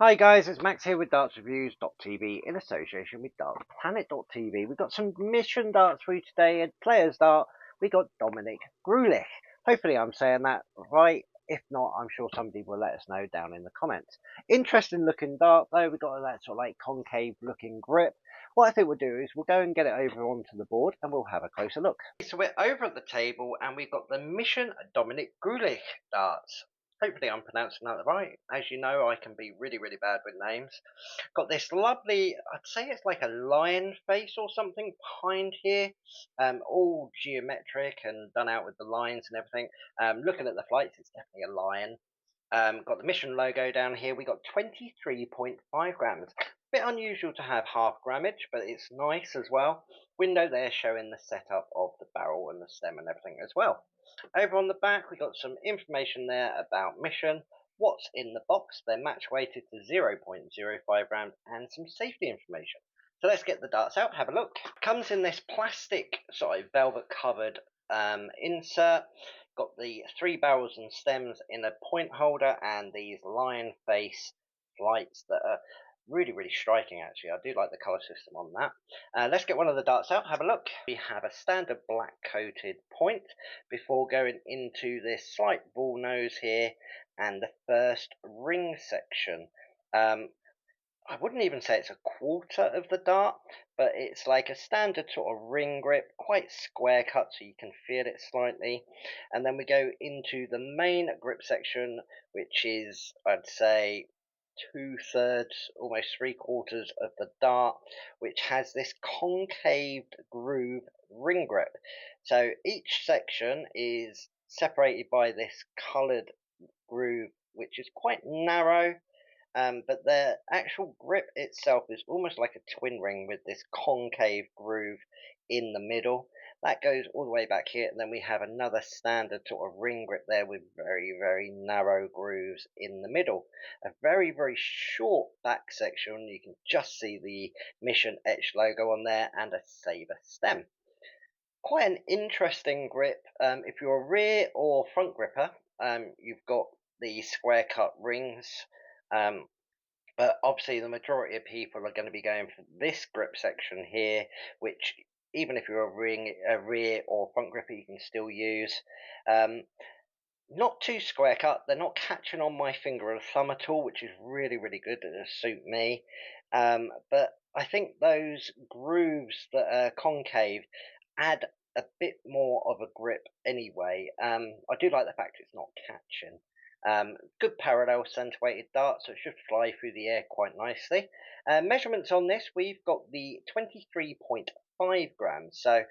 Hi guys, it's Max here with dartsreviews.tv in association with dartsplanet.tv. We've got some mission darts for you today, and players dart, we got Dominik Grullich. Hopefully I'm saying that right. If not, I'm sure somebody will let us know down in the comments. Interesting looking dart though. We've got that sort of like concave looking grip. What I think we'll do is we'll go and get it over onto the board and we'll have a closer look. So we're over at the table and we've got the Mission Dominic Grullich Darts. Hopefully I'm pronouncing that right. As you know, I can be really, really bad with names. Got this lovely, I'd say it's like a lion face or something behind here. All geometric and done out with the lines and everything. Looking at the flights, it's definitely a lion. Got the mission logo down here. We got 23.5 grams. Bit unusual to have half grammage, but it's nice as well. Window there showing the setup of the barrel and the stem and everything as well. Over on the back, we got some information there about mission, what's in the box. They're match weighted to 0.05 grams and some safety information. So let's get the darts out, have a look. Comes in this plastic sort of velvet covered insert. Got the 3 barrels and stems in a point holder and these lion face lights that are really, really striking actually. I do like the colour system on that. Let's get one of the darts out, have a look. We have a standard black coated point before going into this slight ball nose here and the first ring section. I wouldn't even say it's a quarter of the dart, but it's like a standard sort of ring grip, quite square cut so you can feel it slightly. And then we go into the main grip section, which is, I'd say, 2/3, almost 3/4 of the dart, which has this concaved groove ring grip. So each section is separated by this coloured groove, which is quite narrow. But the actual grip itself is almost like a twin ring with this concave groove in the middle. That goes all the way back here, and then we have another standard sort of ring grip there with very, very narrow grooves in the middle. A very, very short back section. You can just see the Mission etched logo on there and a sabre stem. Quite an interesting grip. If you're a rear or front gripper, you've got the square cut rings. But obviously, the majority of people are going to be going for this grip section here, which even if you're a rear or front gripper, you can still use. Not too square cut. They're not catching on my finger and thumb at all, which is really, really good. It does suit me. But I think those grooves that are concave add a bit more of a grip anyway. I do like the fact it's not catching. Good parallel centre weighted dart, so it should fly through the air quite nicely. Measurements on this, we've got the 23.5 grams. So,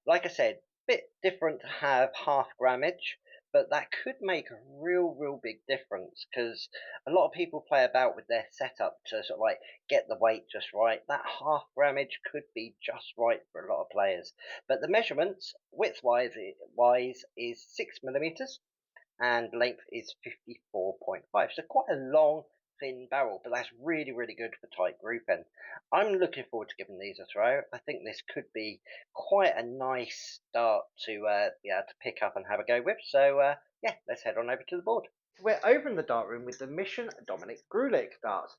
like I said, bit different to have half grammage, but that could make a real, real big difference because a lot of people play about with their setup to sort of like get the weight just right. That half grammage could be just right for a lot of players. But the measurements, width-wise, is 6 millimeters and length is 54.5. So quite a long, thin barrel, but that's really, really good for tight grouping. I'm looking forward to giving these a throw. I think this could be quite a nice start to be able to pick up and have a go with. So yeah, let's head on over to the board. We're over in the dart room with the Mission Dominic Grullich Darts.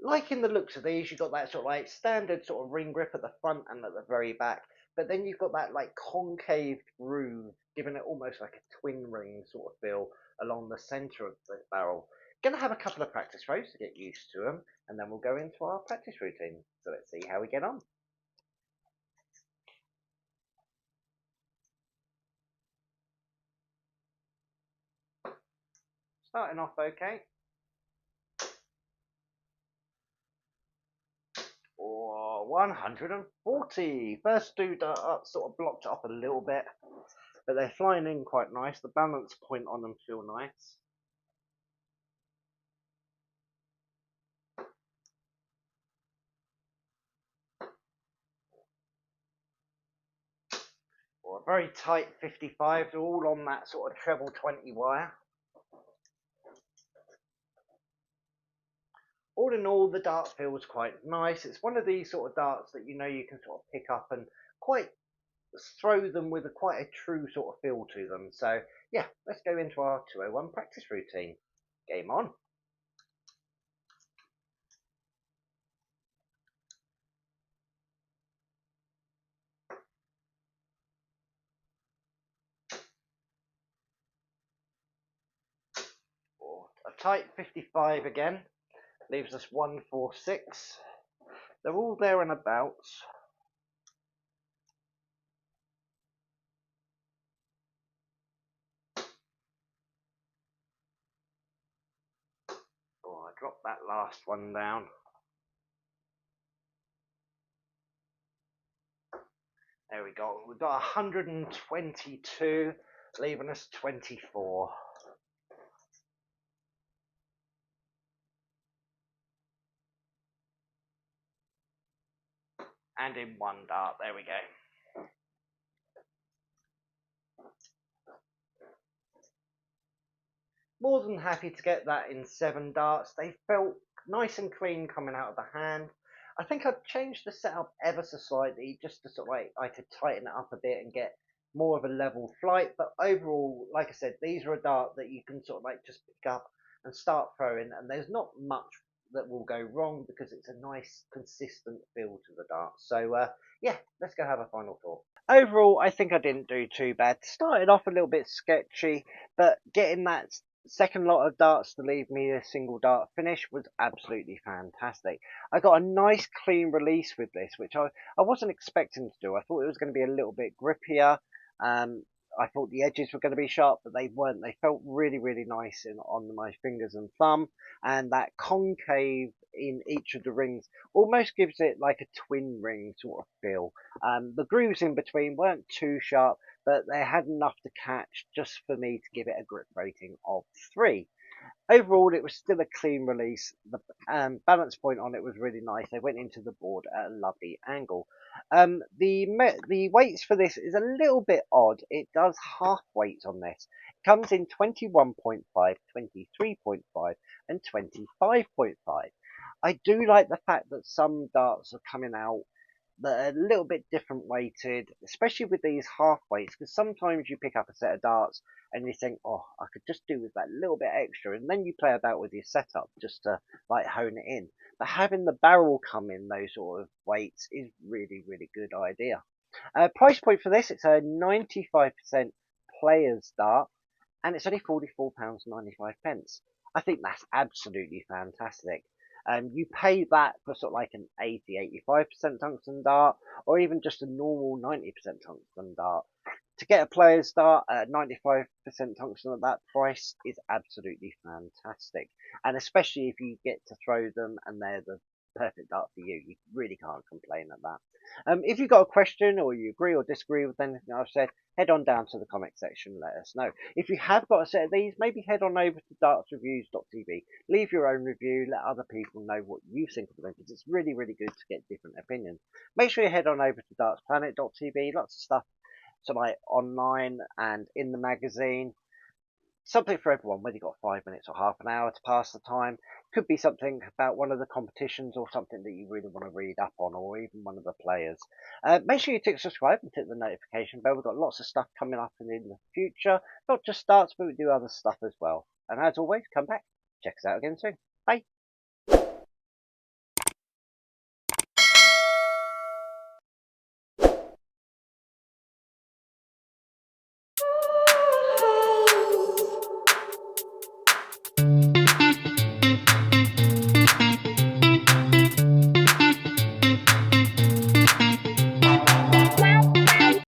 Liking the looks of these, you've got that sort of like standard sort of ring grip at the front and at the very back, but then you've got that like concave groove, giving it almost like a twin ring sort of feel along the centre of the barrel. Gonna have a couple of practice throws to get used to them, and then we'll go into our practice routine. So let's see how we get on. Starting off okay. 140. First two darts sort of blocked up a little bit, but they're flying in quite nice. The balance point on them feel nice. Or a very tight 55, they're all on that sort of treble 20 wire. All in all, the dart feels quite nice. It's one of these sort of darts that you know you can sort of pick up and quite throw them with quite a true sort of feel to them. So yeah, let's go into our 201 practice routine. Game on. tight 55 again. Leaves us 146. They're all there and about. Oh, I dropped that last one down. There we go. We've got 122, leaving us 24. And in one dart, there we go. More than happy to get that in 7 darts. They felt nice and clean coming out of the hand. I think I've changed the setup ever so slightly just to sort of like I could tighten it up a bit and get more of a level flight. But overall, like I said, these are a dart that you can sort of like just pick up and start throwing, and there's not much that will go wrong because it's a nice consistent feel to the dart. So yeah, let's go have a final thought. Overall, I think I didn't do too bad. Started off a little bit sketchy, but getting that second lot of darts to leave me a single dart finish was absolutely fantastic. I got a nice clean release with this, which I wasn't expecting to do. I thought it was going to be a little bit grippier. I thought the edges were going to be sharp, but they weren't. They felt really, really nice on my fingers and thumb, and that concave in each of the rings almost gives it like a twin ring sort of feel. The grooves in between weren't too sharp, but they had enough to catch just for me to give it a grip rating of 3. Overall, it was still a clean release. The balance point on it was really nice. They went into the board at a lovely angle. The weights for this is a little bit odd. It does half weights on this. It comes in 21.5, 23.5, and 25.5. I do like the fact that some darts are coming out that are a little bit different weighted, especially with these half weights, because sometimes you pick up a set of darts and you think, oh, I could just do with that little bit extra, and then you play about with your setup just to like hone it in. But having the barrel come in those sort of weights is really, really good idea. Price point for this, it's a 95% player's dart, and it's only £44.95. I think that's absolutely fantastic. You pay that for sort of like an 80-85% tungsten dart, or even just a normal 90% tungsten dart. To get a player's dart at 95% tungsten at that price is absolutely fantastic. And especially if you get to throw them and they're the perfect dart for you, you really can't complain at that. If you've got a question or you agree or disagree with anything I've said, head on down to the comment section and let us know. If you have got a set of these, maybe head on over to dartsreviews.tv. Leave your own review, let other people know what you think of them, because it's really, really good to get different opinions. Make sure you head on over to dartsplanet.tv, lots of stuff so like online and in the magazine. Something for everyone, whether you've got 5 minutes or half an hour to pass the time. Could be something about one of the competitions or something that you really want to read up on, or even one of the players. Make sure you tick subscribe and tick the notification bell. We've got lots of stuff coming up in the future. Not just darts, but we do other stuff as well. And as always, come back. Check us out again soon. Bye.